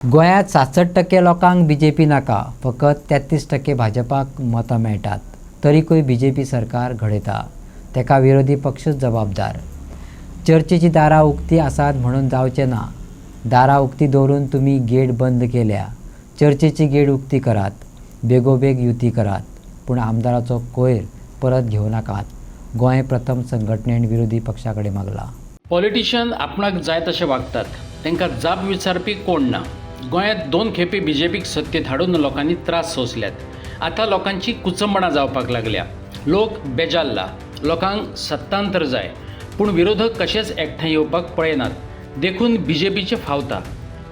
गोंयांत 66% लोकांक बीजेपी नाका, फकत 33% भाजपाक मतां मेळटात. तरीकूय बीजेपी सरकार घडयता. तेका विरोधी पक्षच जबाबदार. चर्चेची दारां उक्तीं आसात म्हणून जावचें ना. दारां उक्तीं दवरून तुमी गेट बंद केल्या. चर्चेची गेट उक्ती करात. बेगोबेग युती करात. पूण आमदाराचो कोयर परत घेवं नाकात. गोंय प्रथम संघटनेन विरोधी पक्षा कडेन मागला. पॉलिटिशियन आपणाक जाय तशे वागतात. तांकां जाप विचारपी कोण ना. गोंयांत 2 खेपे बीजेपीक सत्तेत हाडून लोकांनी त्रास सोंसल्यात. आतां लोकांची कुचंबणां जावपाक लागल्या. लोक बेजारला. लोकांक सत्तांतर जाय. पूण विरोधक कशेच एकठांय येवपाक पळयनात. देखून बीजेपीचें फावता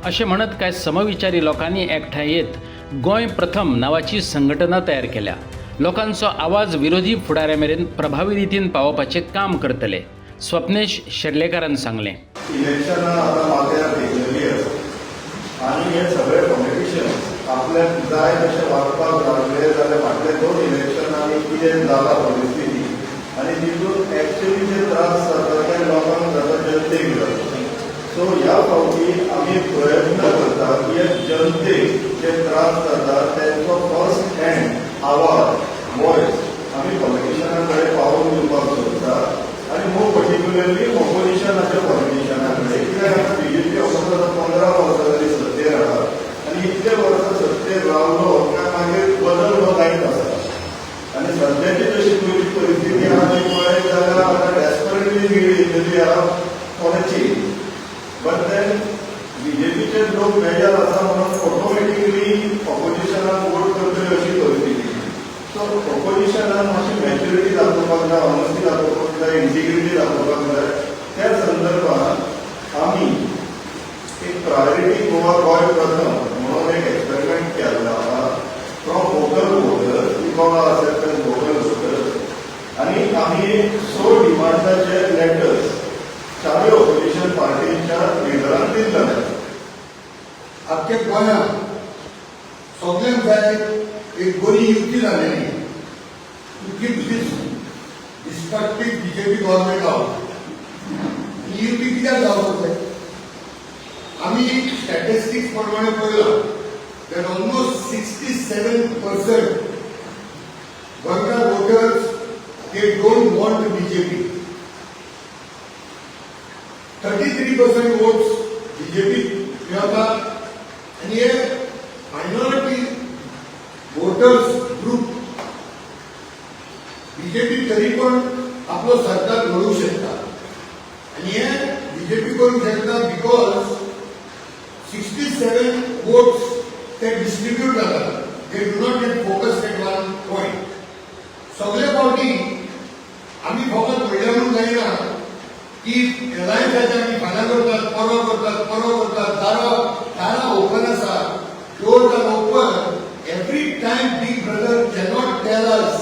अशें म्हणत कांय समविचारी लोकांनी एकठांय येत गोंय प्रथम नांवाची संघटना तयार केल्या. लोकांचो आवाज विरोधी फुडाऱ्या मेरेन प्रभावी रितीन पावोवपाचें काम करतले. स्वप्नेश शेर्लेकारान सांगलें. आणि हे सगळे कॉम्पिटिशन आपल्याक जाय तशें वागपाक लागले जाल्यार फाटले 2 इलेक्शनांनी कितें जाला परिस्थिती आनी तितून एक्चुअली जे त्रास जाता ते लोकांक जाता जनतेक जाता. सो ह्या फावटी आमी प्रयत्न करता की जनतेक जे त्रास जाता तेंचो फर्स्ट हँड आवाज वॉयस आमी पॉलिटिशना कडेन पावोवन दिवपाक सोदता. आनी मोर पर्टिक्युलरली ऑपोजिशनाच्या पॉलिटिशना कडेन कित्याक बीजेपी ऑपोजन 15 वर्सां जाली सत्तेर आहा आनी इतले वर्सां सत्तेर रावलो काय मागीर बदल हो जायत आसा. आनी सद्याची जशी पयली परिस्थिती आहा ती पळयत जाल्यार आतां डेस्परेटली नीड येयलेली आहा for a change. But then बीजेपीचे लोक बेजार आसा म्हणून ऑटोमॅटिकली ऑपोजिशनाक वोट करतले अशी परिस्थिती. सो ऑपोजिशनान मातशी मॅच्युरिटी दाखोवपाक जाय, ऑनेस्टी दाखोवपाक जाय, इंटिग्रिटी दाखोवपाक जाय. त्या संदर्भात आमी एक प्रायोरिटी गोवा गोंय प्रथम म्हणून एक एक्सपेरिमेंट केल्लो आहा from vocal voters we call ourselves vocal voters. आनी आमी 6 डिमांडाचे लेटर्स 4 ऑपोजिशन पार्टीच्या लिडरांक दिल्ले. आख्या गोंयांत सगळ्यांक जाय एक बरी युती जालेली to keep this destructive BJP government out. ही युती कित्याक जावपाक जाय? आमी स्टॅटिस्टिक्स प्रमाणे पळयलां दॅट ऑलमोस्ट 67% गोंयकार voters they don't want BJP. 33% votes BJP मेळटात. आनी हे मायनॉरिटी वोटर्स ग्रुप बीजेपी तरी पण आपलो सरकार घडोवंक शकता. आनी हे बीजेपी करूंक शकता बिकॉज 67 वोट्स ते डिस्ट्रीब्यूट जातात. They do not get focused eight one point. सगळे फावटी आमी फकत पळयलें म्हणून जायना की एलायन्साचे आमी फाल्यां करतात, परवा करतात, परवा करतात. दारां ओपन आसा. Doors are open. Every time Big Brother cannot tell us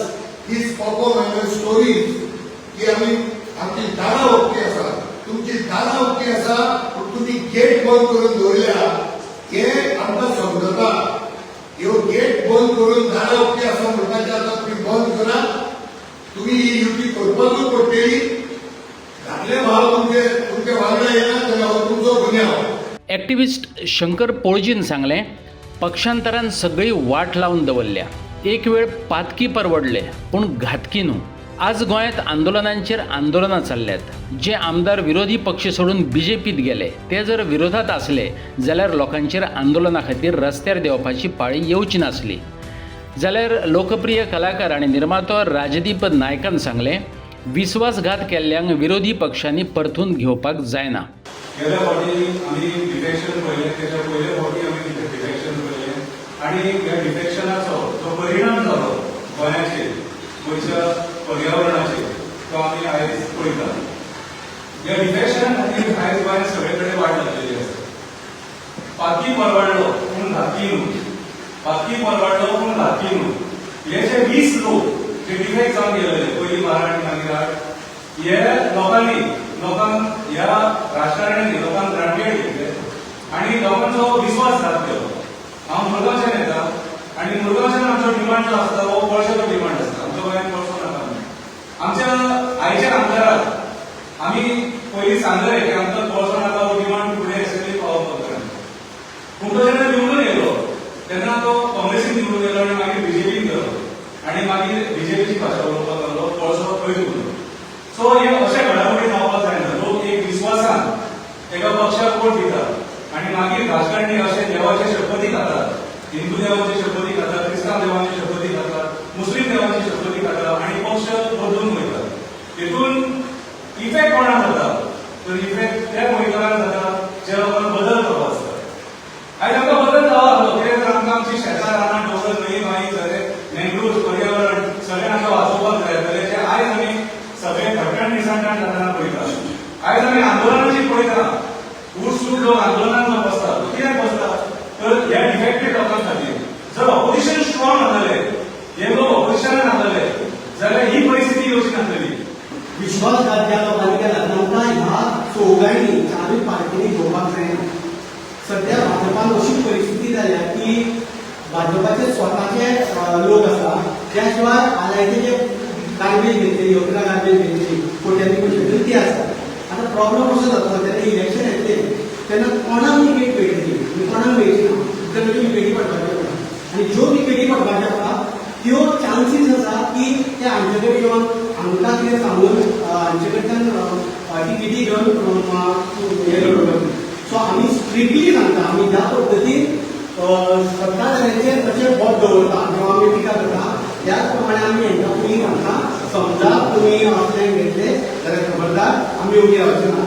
his propaganda stories की आमची दारां ओके आसा, तुमची दारां ओके आसा पूण तुमी गेट बंद करून दवरल्या हे आमकां समजता. ह्यो गेट बंद करून दारां ओके आसा म्हणपाचें आतां तुमी बंद करात. तुमी ही युती करपाकूच पडटली. धाकले भाव तुमचे वांगडा येना जाल्यार हो तुमचो गुन्यांव. एक्टिविस्ट शंकर पोळजीन सांगलें. पक्षांतरान सगळी वाट लावन दवरल्या. एक वेळ पातकी परवडले पूण घातकी न्हू. आज गोंयांत आंदोलनांचेर आंदोलनां चल्ल्यात. जे आमदार विरोधी पक्ष सोडून बीजेपीत गेले ते जर विरोधात आसले जाल्यार लोकांचेर आंदोलना खातीर रस्त्यार देंवपाची पाळी येवची नासली. जाल्यार लोकप्रिय कलाकार आनी निर्मातो राजदीप नायकान सांगलें. विस्वासघात केल्ल्यांक विरोधी पक्षांनी परतून घेवपाक जायना. गेल्या फावटी आमी डिफेक्शन पळयलें, तेच्या पयले फावटी आमी डिफेक्शन पळयलें आनी ह्या डिफेक्शनाचो जो परिणाम जालो गोंयाचेर, गोंयच्या पर्यावरणाचेर, तो आमी आयज पळयतात. ह्या डिफेक्शना खातीर आयज गोंयांत सगळे कडेन वाट लागलेली आसा. पातकी परवडलो पूण घातकी न्हू. पातकी परवडलो पूण घातकी न्हू. हे जे 20 लोक जे डिफेक्ट जावन गेलेले पयली 12 आनी मागीर 8 हे लोकांक ह्या राजकारण्यांनी लोकांक ग्रांटेड घेतले आनी लोकांचो विश्वास घात केलो. हांव मुरगांवच्यान येता आनी मुरगांवच्यान आमचो डिमांड जो आसता हो पळशेचो डिमांड आसता. आमच्या गोंयांत पळसो नाका. आमच्या आयच्या आमदाराक आमी पयलीं सांगलें की आमकां पळसो नाका हो डिमांड फुडें एक्चुअली पावोवपाक जाय. पूण तो काँग्रेसीन निवडून गेलो आनी मागीर बीजेपीन गेलो आनी मागीर बीजेपीची भाशा उलोवपाक लागलो कोळसो थंयच उरलो. सो हे अशे घडामोडी जावपाक जायना. लोक एक विश्वासान एका पक्षाक वोट दितात आनी मागीर राजकारणी अशे देवाचे शपथी खातात, हिंदू देवाचे शपथी खातात, क्रिस्तांव देवाचे शपथी खातात, मुस्लिम देवाचे शपथी खातात आनी पक्ष बदलून वयतात. हितून इफेक्ट कोणाक जाता तर इफेक्ट त्या गोंयकारांक जाता जे लोकांक बदल करप आसता. आयज आमकां बदल जावं लागलो कित्याक तर आमकां आमची शेतां रानां दोंगर न्हंय बांय सगळे मँग्रोव्ज पर्यावरण सगळें आमकां वाचोवपाक जाय जाल्यार जे आयज आमी सगळे भटकण निसंतान जाताना पळयतात. आयज आमी आंदोलनाची पळयता उठ लोक आंदोलनांत बसता. कित्याक बसता तर ह्या डिफेक्टेड लोकां खातीर. जर ऑपोजिशन स्ट्रॉंग आसलें, हे लोक ऑपोजिशनान आसले जाल्यार ही परिस्थिती येवची नासलेली. विश्वासघात ज्या लोकांनी केला तांकां ह्या चौगांनी चारूय पार्टीनी घेवपाक जायना. सध्या भाजपान अशी परिस्थिती जाल्या की भाजपाचे स्वताचे लोक आसा त्या शिवाय आलायचे जे गार्बेज घेतली योजना गार्बेज घेतली कोट्यांनी पयशे ती आसा. आतां प्रॉब्लम असो जाता तेन्ना इलेक्शन येतले तेन्ना कोणाक विकेट मेळटली आनी कोणाक मेळची ना तर विकेटी पडपाचे पडटा. आनी ज्यो विकेटी पडपाच्यो आसा त्यो चान्सीस आसा की ते आमचे कडेन येवन आमकां कितें सांगून हांचे कडच्यान टिकेटी घेवन हे लडोवप. सो आमी स्ट्रिक्टली सांगता आमी ज्या पद्दतीन सत्ताधाऱ्यांचेर कशें बोट दवरता किंवा आमी टिका करता त्याच प्रमाणे आमी हांकां पयलीं सांगता समजा तुमी ऑफलायन घेतले जाल्यार खबरदार आमी उबी रावचे ना.